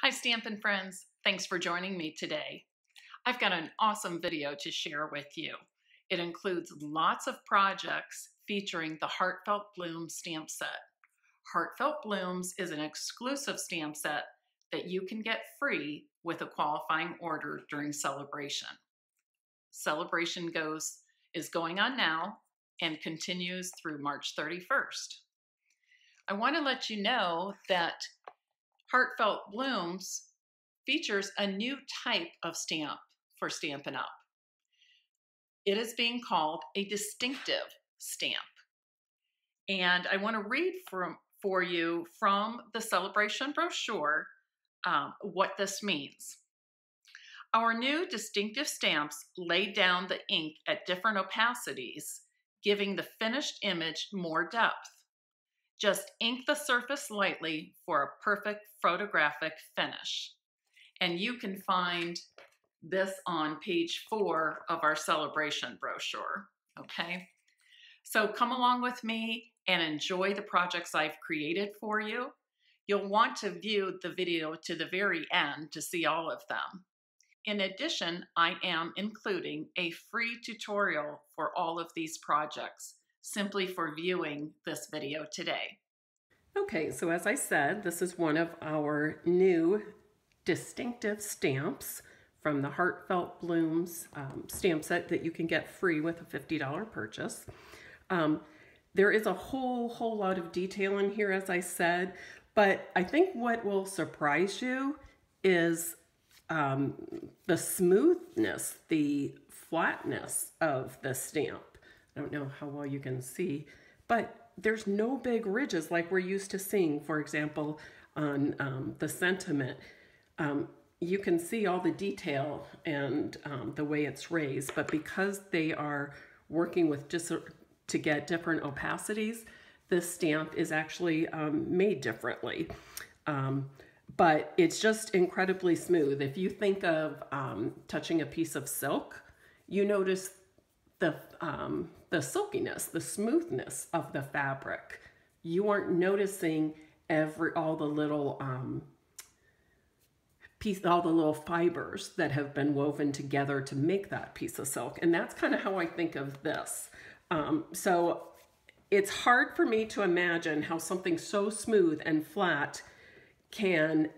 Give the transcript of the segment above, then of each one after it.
Hi Stampin' friends, thanks for joining me today. I've got an awesome video to share with you. It includes lots of projects featuring the Heartfelt Blooms stamp set. Heartfelt Blooms is an exclusive stamp set that you can get free with a qualifying order during Sale-A-Bration. Sale-A-Bration is going on now and continues through March 31st. I want to let you know that Heartfelt Blooms features a new type of stamp for Stampin' Up. It is being called a distinctive stamp. And I want to read for you from the Sale-A-Bration brochure what this means. Our new distinctive stamps lay down the ink at different opacities, giving the finished image more depth. Just ink the surface lightly for a perfect photographic finish. And you can find this on page 4 of our Sale-A-Bration brochure, okay? So come along with me and enjoy the projects I've created for you. You'll want to view the video to the very end to see all of them. In addition, I am including a free tutorial for all of these projects, simply for viewing this video today. Okay, so as I said, this is one of our new distinctive stamps from the Heartfelt Blooms stamp set that you can get free with a $50 purchase. There is a whole lot of detail in here, as I said, but I think what will surprise you is the smoothness, the flatness of the stamp. I don't know how well you can see, but there's no big ridges like we're used to seeing, for example, on the sentiment. You can see all the detail and the way it's raised, but because they are working with just to get different opacities, this stamp is actually made differently. But it's just incredibly smooth. If you think of touching a piece of silk, you notice the silkiness, the smoothness of the fabric. You aren't noticing all the little fibers that have been woven together to make that piece of silk. And that's kind of how I think of this. So it's hard for me to imagine how something so smooth and flat can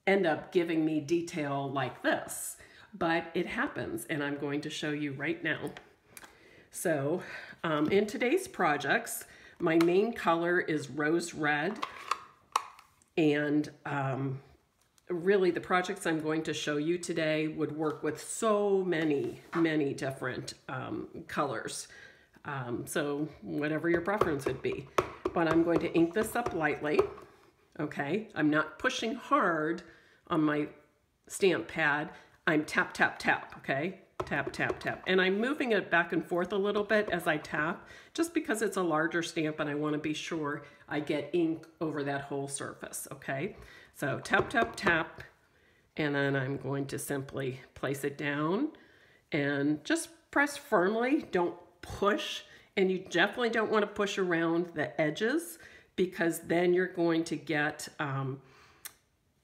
end up giving me detail like this, but it happens, and I'm going to show you right now. So in today's projects, my main color is rose red, and really the projects I'm going to show you today would work with so many different colors. So whatever your preference would be. But I'm going to ink this up lightly, okay? I'm not pushing hard on my stamp pad. I'm tap, tap, tap, okay? Tap, tap, tap. And I'm moving it back and forth a little bit as I tap, just because it's a larger stamp and I want to be sure I get ink over that whole surface, okay? So tap, tap, tap, and then I'm going to simply place it down and just press firmly. Don't push, and you definitely don't want to push around the edges, because then you're going to get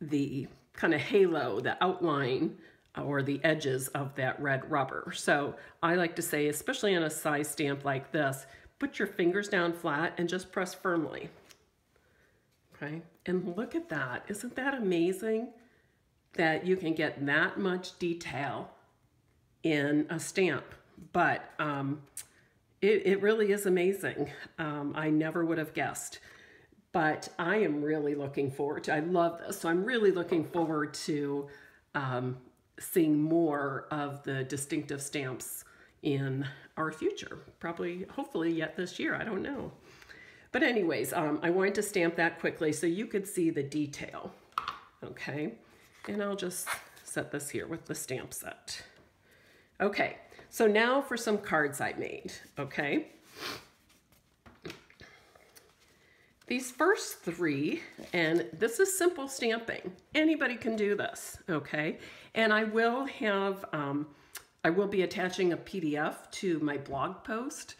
the kind of halo, the outline, or the edges of that red rubber. So I like to say, especially on a size stamp like this, put your fingers down flat and just press firmly. Okay, and look at that. Isn't that amazing that you can get that much detail in a stamp? But it really is amazing. I never would have guessed. But I am really looking forward to, I love this, so I'm really looking forward to seeing more of the distinctive stamps in our future. Probably, hopefully yet this year, I don't know. But anyways, I wanted to stamp that quickly so you could see the detail, okay? And I'll just set this here with the stamp set. Okay, so now for some cards I made, okay? These first 3, and this is simple stamping. Anybody can do this, okay? And I will be attaching a PDF to my blog post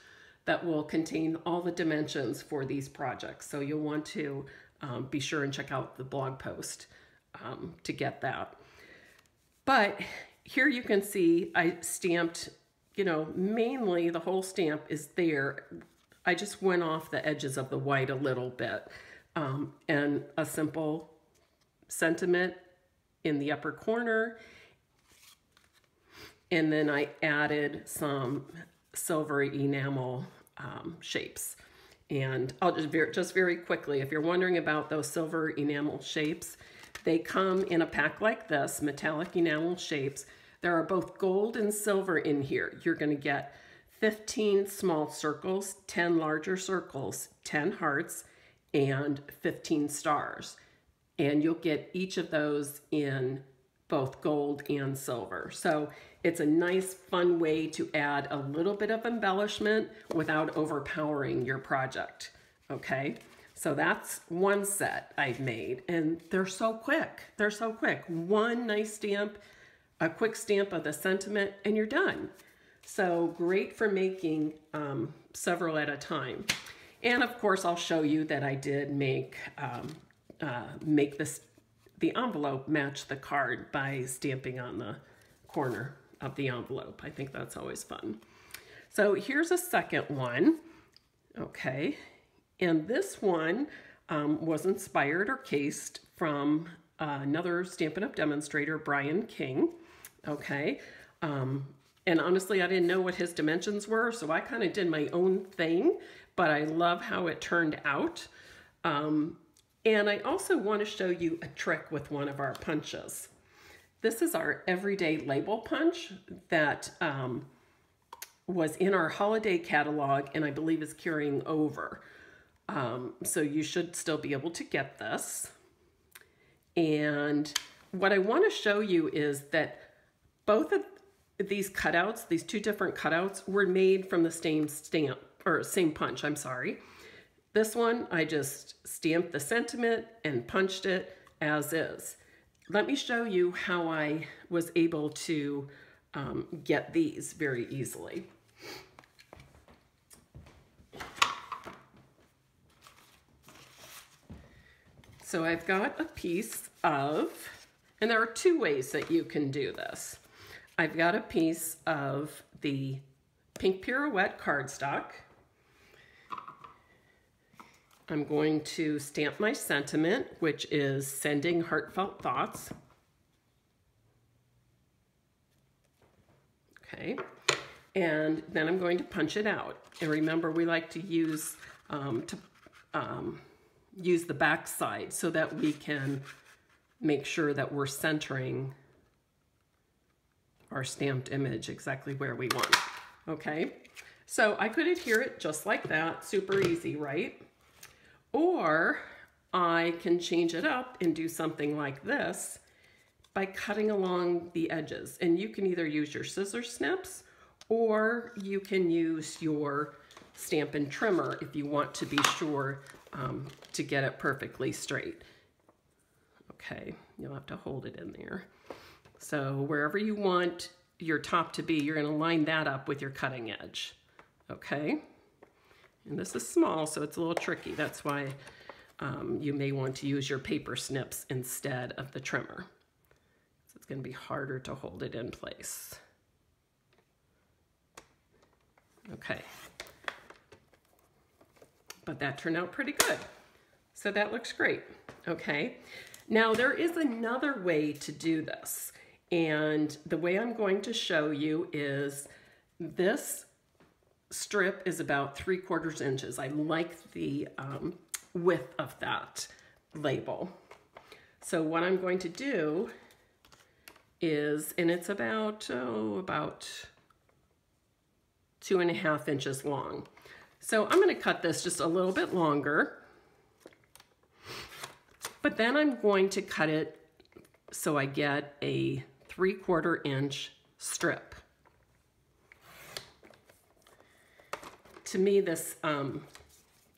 that will contain all the dimensions for these projects. So you'll want to be sure and check out the blog post to get that. But here you can see I stamped, you know, mainly the whole stamp is there. I just went off the edges of the white a little bit, and a simple sentiment in the upper corner. And then I added some silver enamel shapes. And I'll just very quickly, if you're wondering about those silver enamel shapes, they come in a pack like this, metallic enamel shapes. There are both gold and silver in here. You're going to get 15 small circles, 10 larger circles, 10 hearts, and 15 stars. And you'll get each of those in both gold and silver. So it's a nice, fun way to add a little bit of embellishment without overpowering your project, okay? So that's one set I've made, and they're so quick. They're so quick. One nice stamp, a quick stamp of the sentiment, and you're done. So great for making several at a time. And of course, I'll show you that I did make the envelope match the card by stamping on the corner of the envelope. I think that's always fun. So here's a second one, okay? And this one was inspired or cased from another Stampin' Up! Demonstrator, Brian King, okay? And honestly, I didn't know what his dimensions were, so I kind of did my own thing, but I love how it turned out. And I also want to show you a trick with one of our punches. This is our everyday label punch that was in our holiday catalog and I believe is carrying over. So you should still be able to get this. And what I want to show you is that both of these cutouts, these two different cutouts, were made from the same stamp, or same punch, I'm sorry. This one, I just stamped the sentiment and punched it as is. Let me show you how I was able to get these very easily. So I've got a piece of, and there are two ways that you can do this. I've got a piece of the Pink Pirouette cardstock. I'm going to stamp my sentiment, which is sending heartfelt thoughts. Okay, and then I'm going to punch it out. And remember, we like to use the back side so that we can make sure that we're centering our stamped image exactly where we want. Okay, so I could adhere it just like that, super easy, right? Or I can change it up and do something like this by cutting along the edges. And you can either use your scissor snips or you can use your Stampin' trimmer if you want to be sure to get it perfectly straight. Okay, you'll have to hold it in there. So wherever you want your top to be, you're going to line that up with your cutting edge. Okay? And this is small, so it's a little tricky. That's why you may want to use your paper snips instead of the trimmer. So it's going to be harder to hold it in place. Okay. But that turned out pretty good. So that looks great. Okay. Now there is another way to do this. And the way I'm going to show you is this strip is about 3/4 inches. I like the width of that label. So what I'm going to do is, and it's about 2.5 inches long. So I'm going to cut this just a little bit longer, but then I'm going to cut it so I get a 3/4 inch strip. To me, this,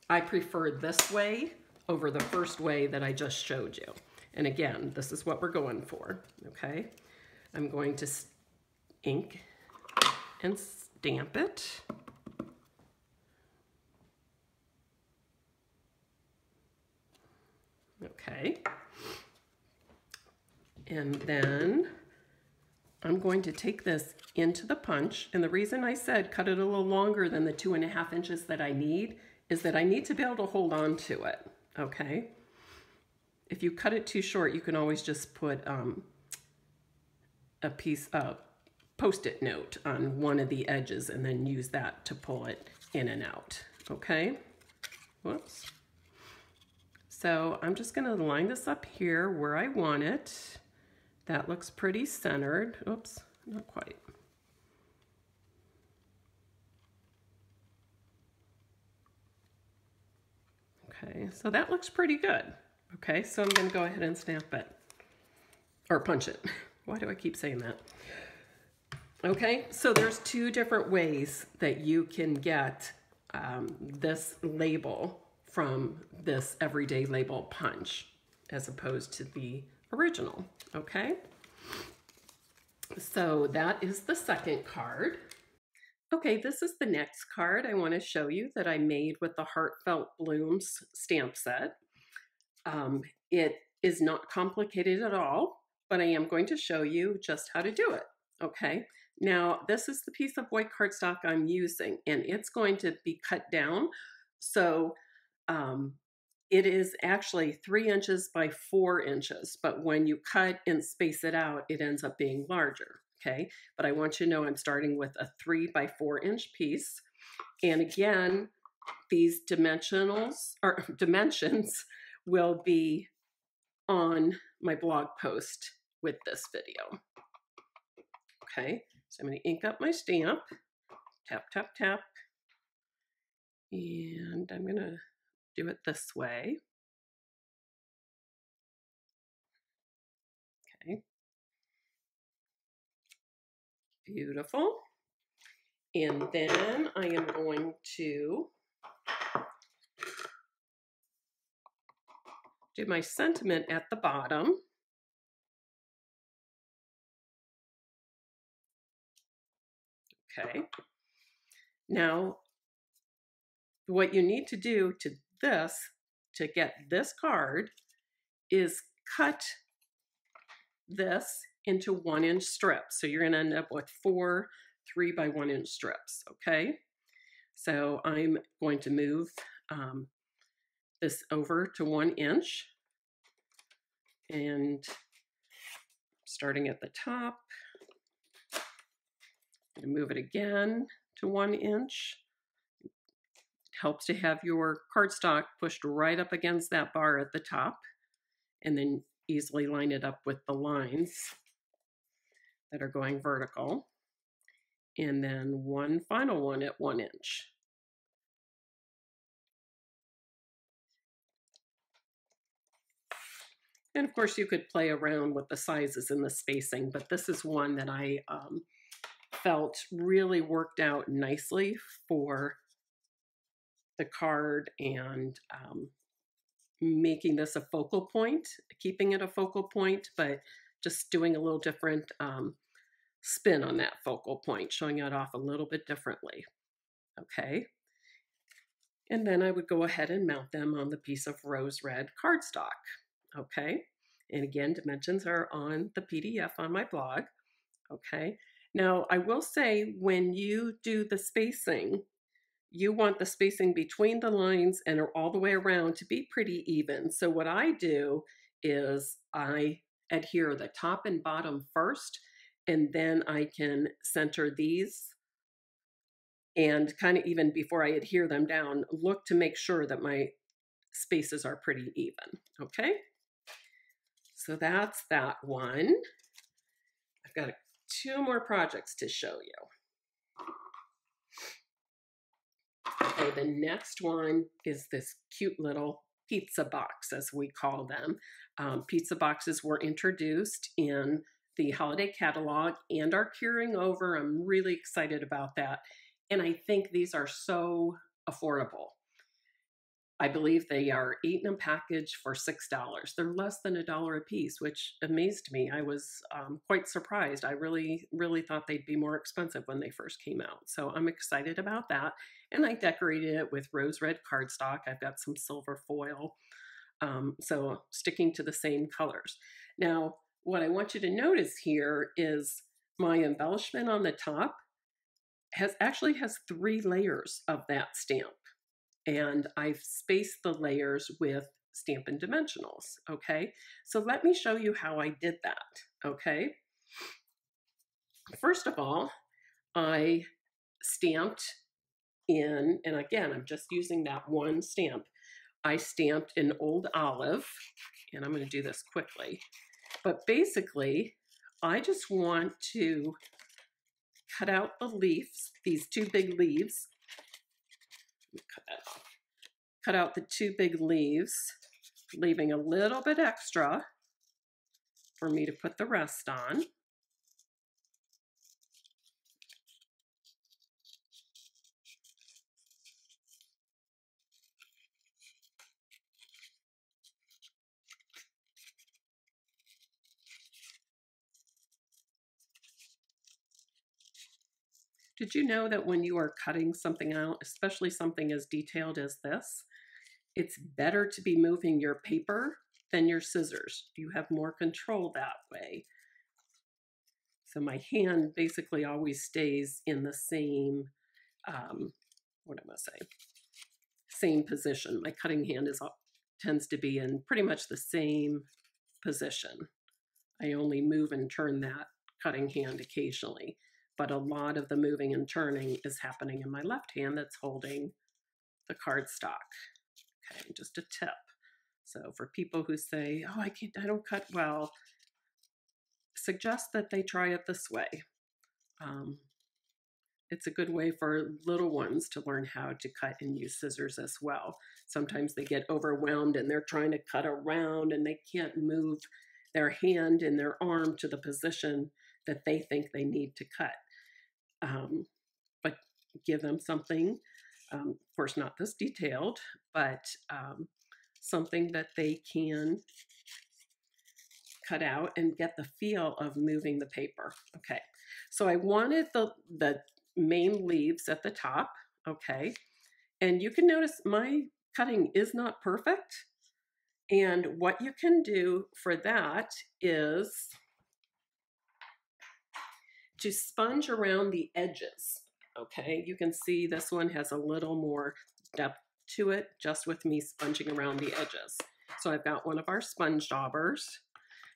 I prefer this way over the first way that I just showed you. And again, this is what we're going for, okay? I'm going to ink and stamp it. Okay. And then I'm going to take this into the punch. And the reason I said cut it a little longer than the 2.5 inches that I need is that I need to be able to hold on to it, okay? If you cut it too short, you can always just put a piece of Post-it note on one of the edges and then use that to pull it in and out, okay? Whoops. So I'm just gonna line this up here where I want it. That looks pretty centered. Oops, not quite. Okay, so that looks pretty good. Okay, so I'm gonna go ahead and stamp it, or punch it. Why do I keep saying that? Okay, so there's two different ways that you can get this label from this everyday label punch as opposed to the original, okay? So that is the second card. Okay, this is the next card I want to show you that I made with the Heartfelt Blooms stamp set. It is not complicated at all, but I am going to show you just how to do it, okay? Now, this is the piece of white cardstock I'm using, and it's going to be cut down. So it is actually 3 inches by 4 inches, but when you cut and space it out, it ends up being larger, okay? But I want you to know I'm starting with a 3 by 4 inch piece. And again, these dimensions will be on my blog post with this video. Okay, so I'm going to ink up my stamp, tap, tap, tap, and I'm going to do it this way. Okay, beautiful. And then I am going to do my sentiment at the bottom. Okay, now what you need to do to get this card is cut this into 1 inch strips. So you're going to end up with 4 3 by 1 inch strips, okay? So I'm going to move this over to 1 inch and starting at the top, I'm going to move it again to 1 inch. It helps to have your cardstock pushed right up against that bar at the top and then easily line it up with the lines that are going vertical. And then one final one at 1 inch. And of course you could play around with the sizes and the spacing, but this is one that I felt really worked out nicely for the card and making this a focal point, keeping it a focal point, but just doing a little different spin on that focal point, showing it off a little bit differently. Okay. And then I would go ahead and mount them on the piece of rose red cardstock. Okay. And again, dimensions are on the PDF on my blog. Okay. Now, I will say when you do the spacing, you want the spacing between the lines and all the way around to be pretty even. So what I do is I adhere the top and bottom first, and then I can center these and kind of even before I adhere them down, look to make sure that my spaces are pretty even, okay? So that's that one. I've got 2 more projects to show you. Okay, the next one is this cute little pizza box, as we call them. Pizza boxes were introduced in the holiday catalog and are carrying over. I'm really excited about that. And I think these are so affordable. I believe they are 8 in a package for $6. They're less than $1 a piece, which amazed me. I was quite surprised. I really thought they'd be more expensive when they first came out. So I'm excited about that. And I decorated it with rose red cardstock. I've got some silver foil. So sticking to the same colors. Now, what I want you to notice here is my embellishment on the top actually has 3 layers of that stamp. And I've spaced the layers with Stampin' Dimensionals, okay? So let me show you how I did that, okay? First of all, I stamped in, and again, I'm just using that one stamp. I stamped in Old Olive, and I'm going to do this quickly. But basically, I just want to cut out the leaves, these 2 big leaves. Cut that off. Cut out the 2 big leaves, leaving a little bit extra for me to put the rest on. Did you know that when you are cutting something out, especially something as detailed as this, it's better to be moving your paper than your scissors? You have more control that way. So my hand basically always stays in the same, same position. My cutting hand tends to be in pretty much the same position. I only move and turn that cutting hand occasionally, but a lot of the moving and turning is happening in my left hand that's holding the cardstock. Okay, just a tip. So for people who say, oh, I don't cut well, suggest that they try it this way. It's a good way for little ones to learn how to cut and use scissors as well. Sometimes they get overwhelmed and they're trying to cut around and they can't move their hand and their arm to the position that they think they need to cut. But give them something, of course not this detailed, but something that they can cut out and get the feel of moving the paper. Okay, so I wanted the main leaves at the top, okay? And you can notice my cutting is not perfect. And what you can do for that is to sponge around the edges, okay? You can see this one has a little more depth to it just with me sponging around the edges. So I've got one of our sponge daubers.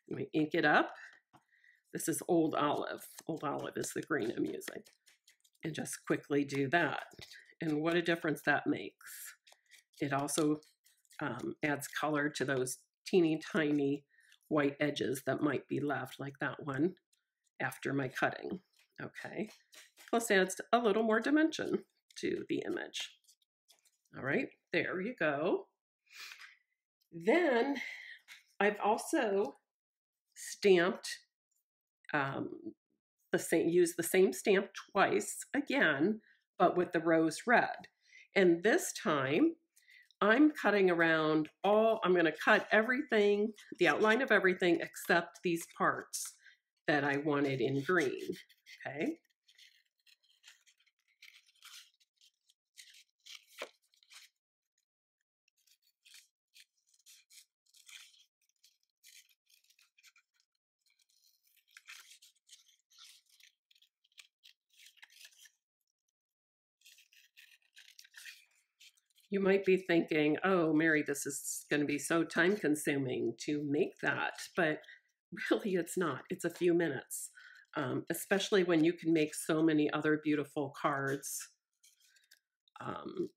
Let me ink it up. This is Old Olive. Old Olive is the green I'm using. And just quickly do that. And what a difference that makes. It also adds color to those teeny tiny white edges that might be left, like that one after my cutting. Okay. Plus adds a little more dimension to the image. All right, there you go. Then I've also stamped used the same stamp twice again, but with the rose red. And this time I'm cutting around I'm going to cut everything, the outline of everything except these parts that I wanted in green, okay? You might be thinking, oh, Mary, this is going to be so time consuming to make that, but really it's not. It's a few minutes, especially when you can make so many other beautiful cards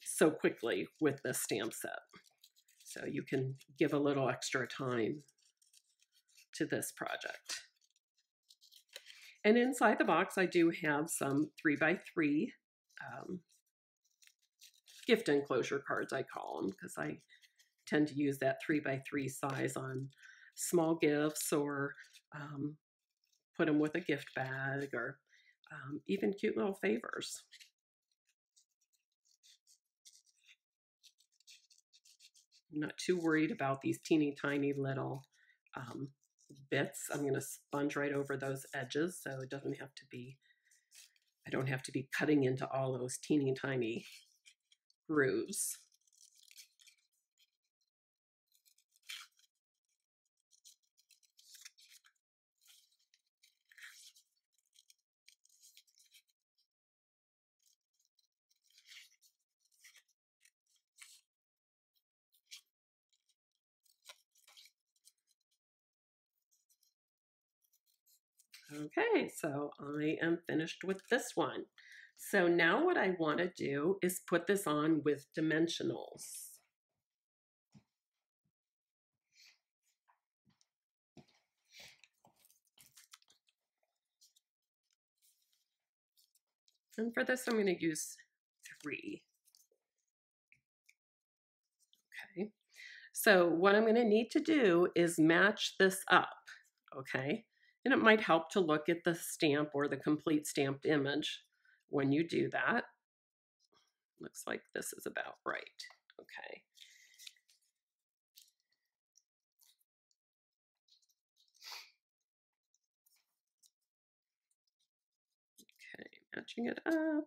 so quickly with this stamp set. So you can give a little extra time to this project. And inside the box, I do have some 3x3 gift enclosure cards, I call them, because I tend to use that 3x3 size on small gifts or put them with a gift bag or even cute little favors. I'm not too worried about these teeny tiny little bits. I'm going to sponge right over those edges so it doesn't have to be, I don't have to be cutting into all those teeny tiny grooves. Okay, so I am finished with this one. So now what I want to do is put this on with dimensionals. And for this, I'm going to use 3. Okay. So what I'm going to need to do is match this up. Okay. And it might help to look at the stamp or the complete stamped image when you do that. Looks like this is about right. Okay. Okay, matching it up.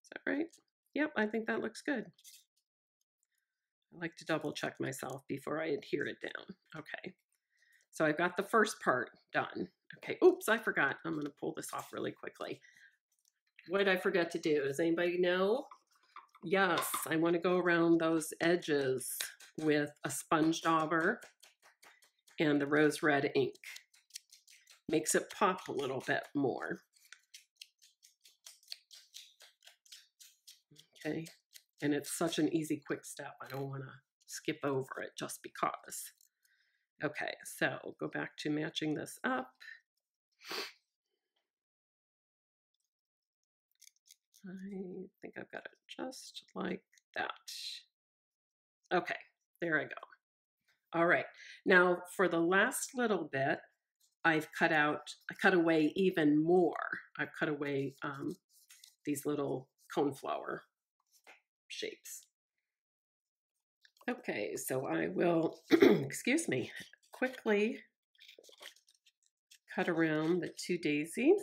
Is that right? Yep, I think that looks good. I like to double check myself before I adhere it down. Okay. So I've got the first part done. Okay, oops, I forgot. I'm going to pull this off really quickly. What did I forget to do? Does anybody know? Yes, I want to go around those edges with a sponge dauber and the rose red ink. Makes it pop a little bit more. Okay, and it's such an easy, quick step. I don't want to skip over it just because. Okay, so go back to matching this up. I think I've got it just like that. Okay, there I go. All right, now for the last little bit, I cut away even more. I've cut away these little coneflower shapes. Okay, so I will, excuse me, quickly cut around the 2 daisies,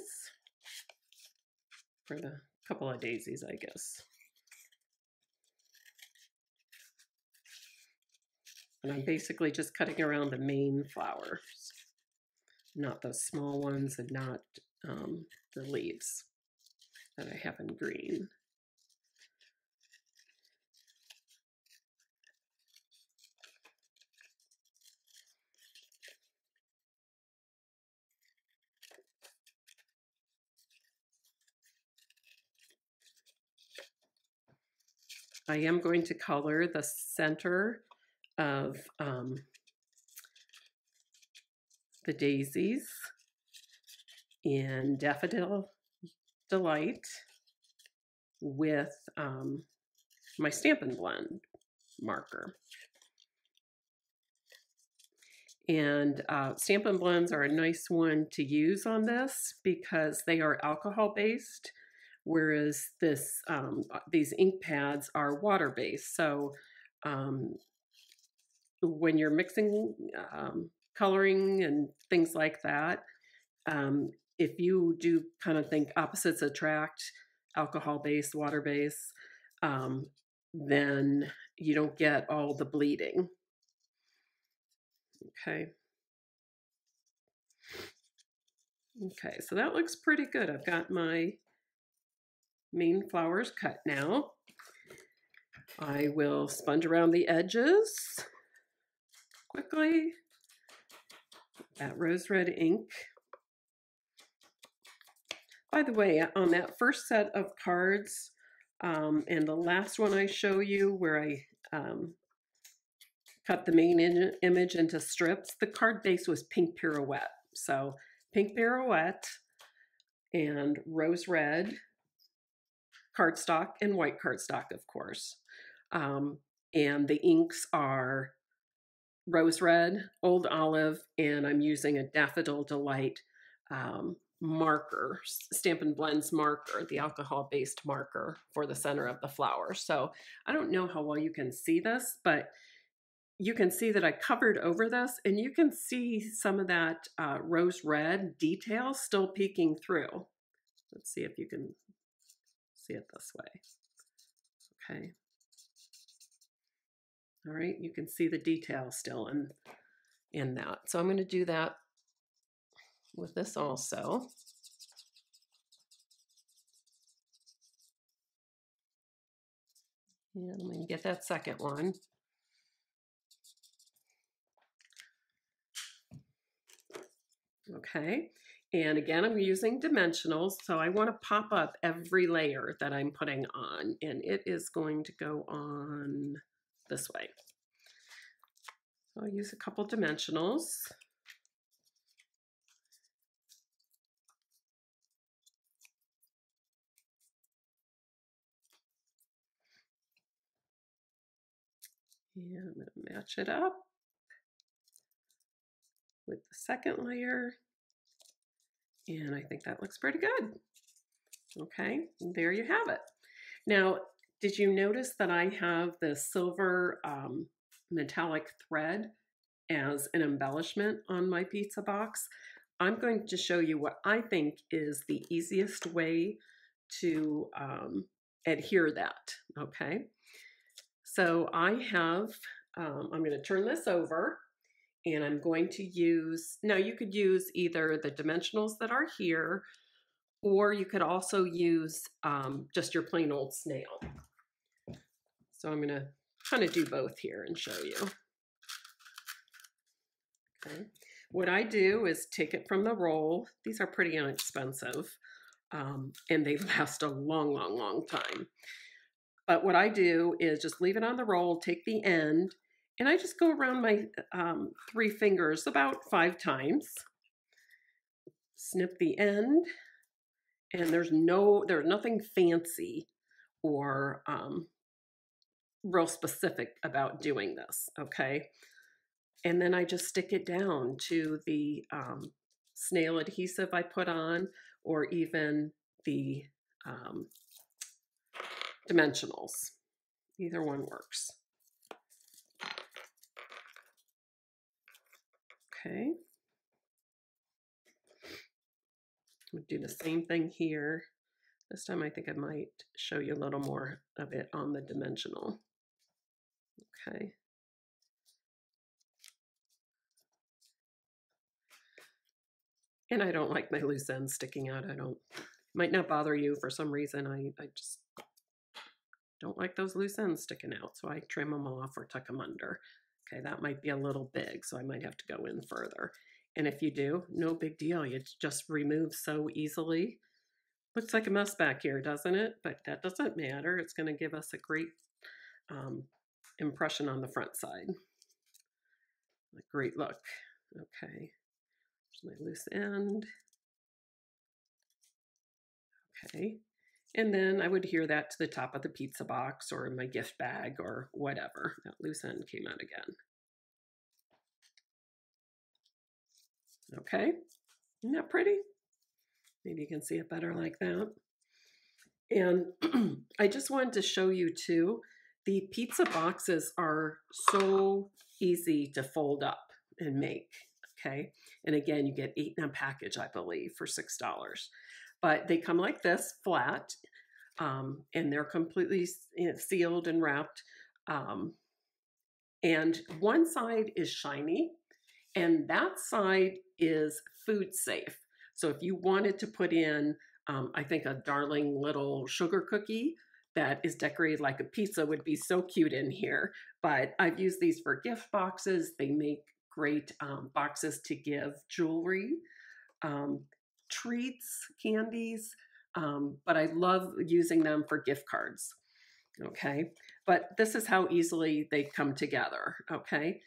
for the couple of daisies, I guess. And I'm basically just cutting around the main flowers, not the small ones and not the leaves that I have in green. I am going to color the center of the daisies in Daffodil Delight with my Stampin' Blend marker. And Stampin' Blends are a nice one to use on this because they are alcohol-based, whereas these ink pads are water-based. So when you're mixing coloring and things like that, if you do kind of think opposites attract, alcohol-based, water-based, then you don't get all the bleeding. Okay. Okay, so that looks pretty good. I've got my main flowers cut now. I will sponge around the edges quickly. That rose red ink. By the way, on that first set of cards, and the last one I show you where I cut the main image into strips, the card base was Pink Pirouette. So Pink Pirouette and rose red cardstock and white cardstock, of course. And the inks are rose red, old olive, and I'm using a Daffodil Delight marker, Stampin' Blends marker, the alcohol-based marker for the center of the flower. So I don't know how well you can see this, but you can see that I covered over this, and you can see some of that rose red detail still peeking through. Let's see if you can see it this way. Okay. All right, you can see the detail still in that. So I'm going to do that with this also. And I'm going to get that second one. Okay. And again, I'm using dimensionals, so I want to pop up every layer that I'm putting on, and it is going to go on this way. So I'll use a couple dimensionals. And I'm going to match it up with the second layer. And I think that looks pretty good. Okay, and there you have it. Now, did you notice that I have the silver metallic thread as an embellishment on my pizza box? I'm going to show you what I think is the easiest way to adhere that, okay? So I have, I'm going to turn this over, and I'm going to use, now you could use either the dimensionals that are here, or you could also use just your plain old snail. So I'm going to kind of do both here and show you. Okay. What I do is take it from the roll. These are pretty inexpensive, and they last a long, long, long time. But what I do is just leave it on the roll, take the end, and I just go around my 3 fingers about 5 times. Snip the end, and there's nothing fancy or real specific about doing this, okay? And then I just stick it down to the snail adhesive I put on, or even the dimensionals. Either one works. Okay. I'm going to do the same thing here. This time I think I might show you a little more of it on the dimensional. Okay. And I don't like my loose ends sticking out. Might not bother you for some reason. I just don't like those loose ends sticking out. So I trim them off or tuck them under. Okay, that might be a little big, so I might have to go in further. And if you do, no big deal. You just remove so easily. Looks like a mess back here, doesn't it? But that doesn't matter. It's going to give us a great impression on the front side. A great look. Okay. There's my loose end. Okay. And then I would adhere that to the top of the pizza box or my gift bag or whatever. That loose end came out again. Okay. Isn't that pretty? Maybe you can see it better like that. And I just wanted to show you too, the pizza boxes are so easy to fold up and make, okay? And again, you get 8 in a package, I believe, for $6. But they come like this, flat, and they're completely sealed and wrapped. And one side is shiny, and that side is food safe. So if you wanted to put in, I think a darling little sugar cookie that is decorated like a pizza would be so cute in here. But I've used these for gift boxes. They make great boxes to give jewelry, treats, candies, but I love using them for gift cards. Okay, but this is how easily they come together. Okay,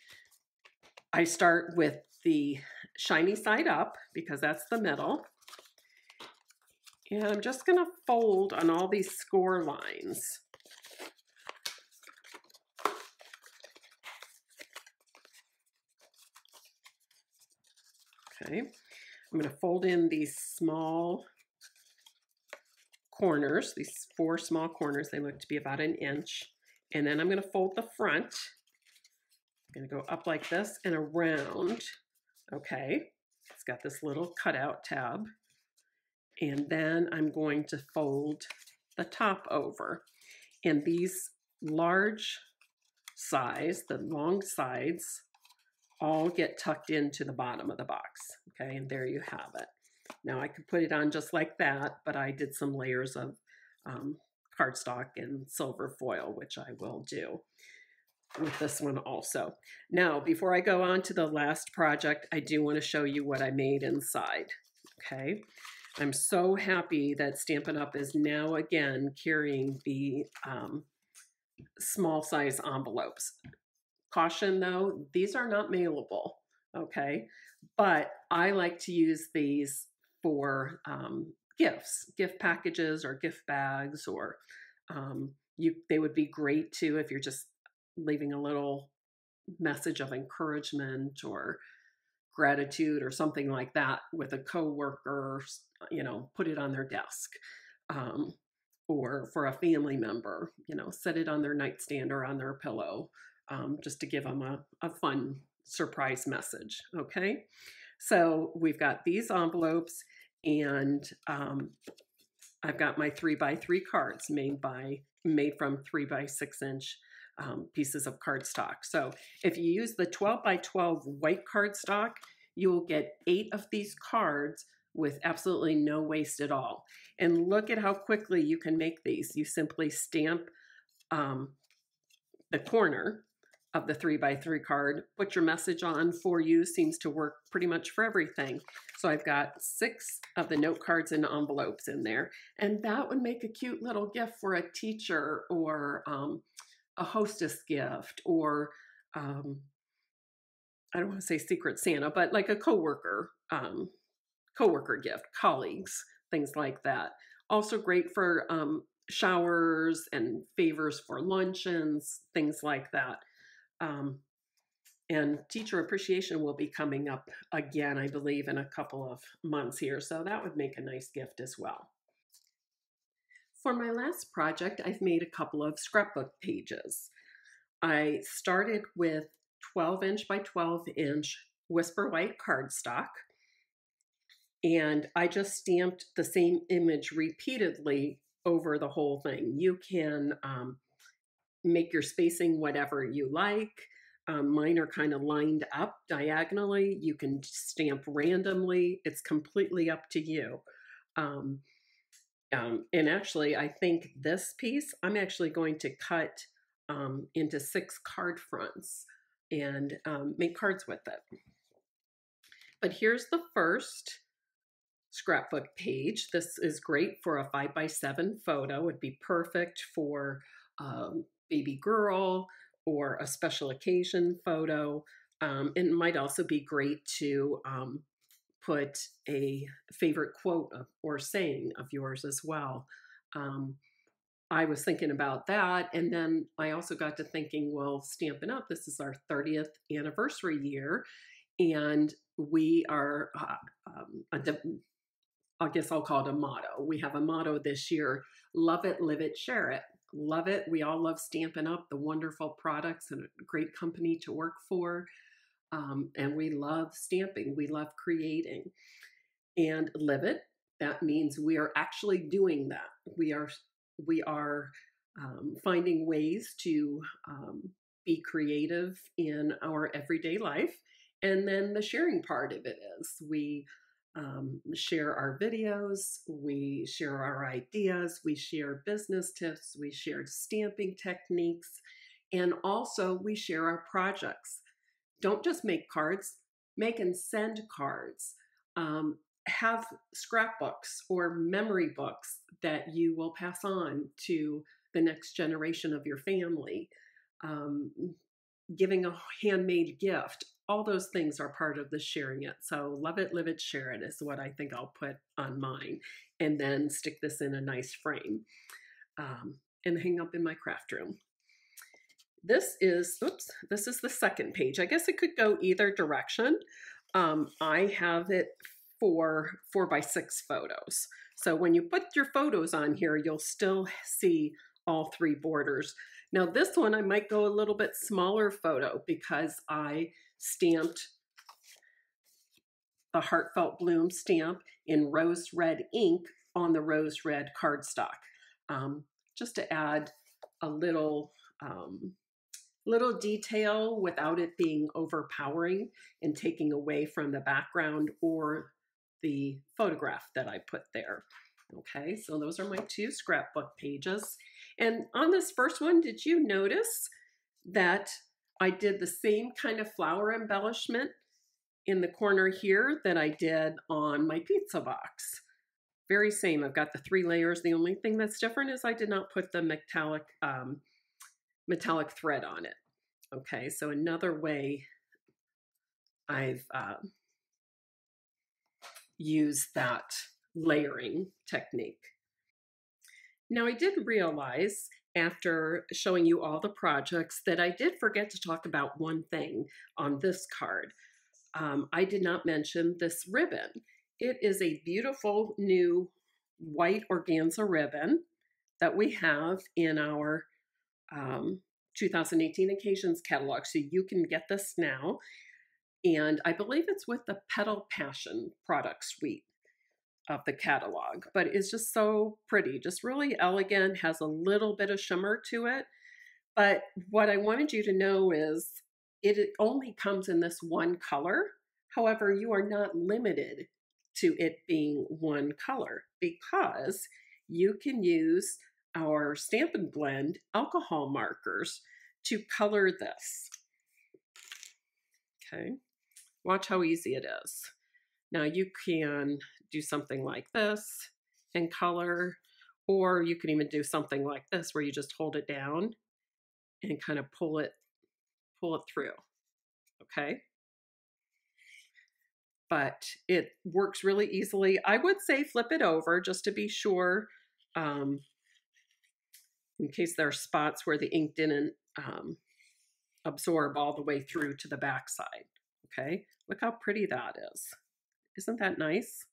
I start with the shiny side up because that's the middle. And I'm just going to fold on all these score lines. Okay, I'm going to fold in these small corners, these 4 small corners. They look to be about 1 inch. And then I'm going to fold the front. I'm going to go up like this and around. Okay, it's got this little cutout tab. And then I'm going to fold the top over. And these large sides, the long sides, all get tucked into the bottom of the box. Okay, and there you have it. Now I could put it on just like that, but I did some layers of cardstock and silver foil, which I will do. with this one also. Now, before I go on to the last project, I do want to show you what I made inside. Okay, I'm so happy that Stampin' Up! Is now again carrying the small size envelopes. Caution though, these are not mailable, okay? But I like to use these for gifts, gift packages or gift bags, or they would be great too if you're just leaving a little message of encouragement or gratitude or something like that with a coworker, you know, put it on their desk. Or for a family member, you know, set it on their nightstand or on their pillow, just to give them a fun surprise message, okay? So we've got these envelopes, and I've got my 3x3 cards made from 3x6-inch pieces of cardstock. So if you use the 12x12 white cardstock, you will get 8 of these cards with absolutely no waste at all. And look at how quickly you can make these. You simply stamp the corner of the 3x3 card, put your message on. For you seems to work pretty much for everything. So I've got 6 of the note cards and envelopes in there. And that would make a cute little gift for a teacher, or a hostess gift, or I don't want to say Secret Santa, but like a coworker gift, colleagues, things like that. Also great for showers and favors for luncheons, things like that. And Teacher Appreciation will be coming up again, I believe, in a couple of months here. So that would make a nice gift as well. For my last project, I've made a couple of scrapbook pages. I started with 12-inch by 12-inch Whisper White cardstock, and I just stamped the same image repeatedly over the whole thing. You can make your spacing whatever you like. Mine are kind of lined up diagonally. You can stamp randomly. It's completely up to you. And actually, I think this piece, I'm actually going to cut into 6 card fronts and make cards with it. But here's the first scrapbook page. This is great for a 5x7 photo. It'd be perfect for baby girl or a special occasion photo. It might also be great to put a favorite quote or saying of yours as well. I was thinking about that, and then I also got to thinking, well, Stampin' Up! This is our 30th anniversary year, and we are, I guess I'll call it a motto. We have a motto this year: love it, live it, share it. Love it. We all love Stampin' Up!, the wonderful products and a great company to work for. And we love stamping. We love creating. And live it. That means we are actually doing that. We are finding ways to be creative in our everyday life. And then the sharing part of it is we share our videos, we share our ideas, we share business tips, we share stamping techniques, and also we share our projects. Don't just make cards, make and send cards. Have scrapbooks or memory books that you will pass on to the next generation of your family. Giving a handmade gift. All those things are part of the sharing it. So love it, live it, share it is what I think I'll put on mine. And then stick this in a nice frame and hang up in my craft room. This is the second page. I guess it could go either direction. I have it for 4x6 photos. So when you put your photos on here, you'll still see all 3 borders. Now this one, I might go a little bit smaller photo because I stamped the Heartfelt Bloom stamp in rose red ink on the rose red cardstock, just to add a little detail without it being overpowering and taking away from the background or the photograph that I put there. Okay, so those are my 2 scrapbook pages. And on this first one, did you notice that I did the same kind of flower embellishment in the corner here that I did on my pizza box. Very same. I've got the 3 layers. The only thing that's different is I did not put the metallic thread on it. Okay, so another way I've used that layering technique. Now, I did realize after showing you all the projects that I did forget to talk about one thing on this card. I did not mention this ribbon. It is a beautiful new white organza ribbon that we have in our 2018 Occasions catalog. So you can get this now. And I believe it's with the Petal Passion product suite of the catalog, but it's just so pretty, just really elegant, has a little bit of shimmer to it. But what I wanted you to know is it only comes in this one color. However, you are not limited to it being one color because you can use our Stampin' Blend alcohol markers to color this. Okay, watch how easy it is. Now you can do something like this and color, or you can even do something like this where you just hold it down and kind of pull it through. Okay. But it works really easily. I would say flip it over just to be sure, in case there are spots where the ink didn't absorb all the way through to the back side. Okay, look how pretty that is. Isn't that nice?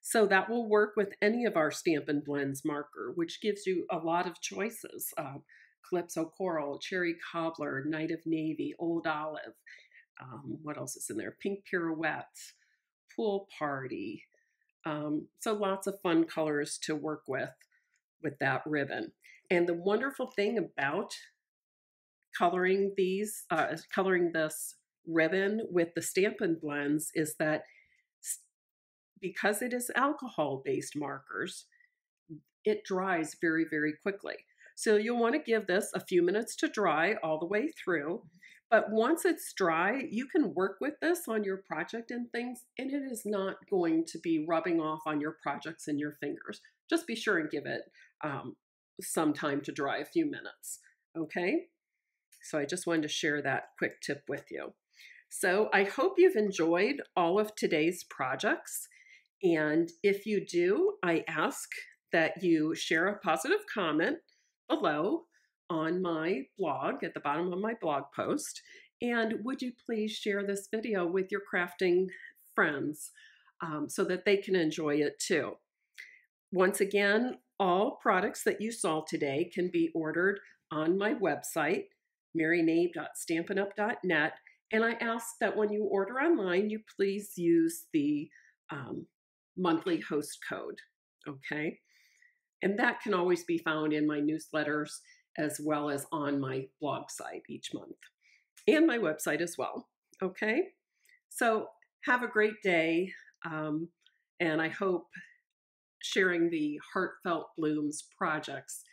So that will work with any of our Stampin' Blends marker, which gives you a lot of choices. Calypso Coral, Cherry Cobbler, Night of Navy, Old Olive. What else is in there? Pink Pirouette, Pool Party. So lots of fun colors to work with that ribbon. And the wonderful thing about coloring this ribbon with the Stampin' Blends is that because it is alcohol-based markers, it dries very, very quickly. So you'll want to give this a few minutes to dry all the way through. But once it's dry, you can work with this on your project and things, and it is not going to be rubbing off on your projects and your fingers. Just be sure and give it some time to dry, a few minutes. Okay? So I just wanted to share that quick tip with you. So I hope you've enjoyed all of today's projects. And if you do, I ask that you share a positive comment below on my blog, at the bottom of my blog post. And would you please share this video with your crafting friends so that they can enjoy it too. Once again, all products that you saw today can be ordered on my website, maryknabe.stampinup.net. And I ask that when you order online, you please use the monthly host code, okay? And that can always be found in my newsletters as well as on my blog site each month and my website as well, okay? So have a great day, and I hope sharing the Heartfelt Blooms projects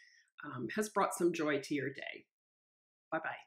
has brought some joy to your day. Bye-bye.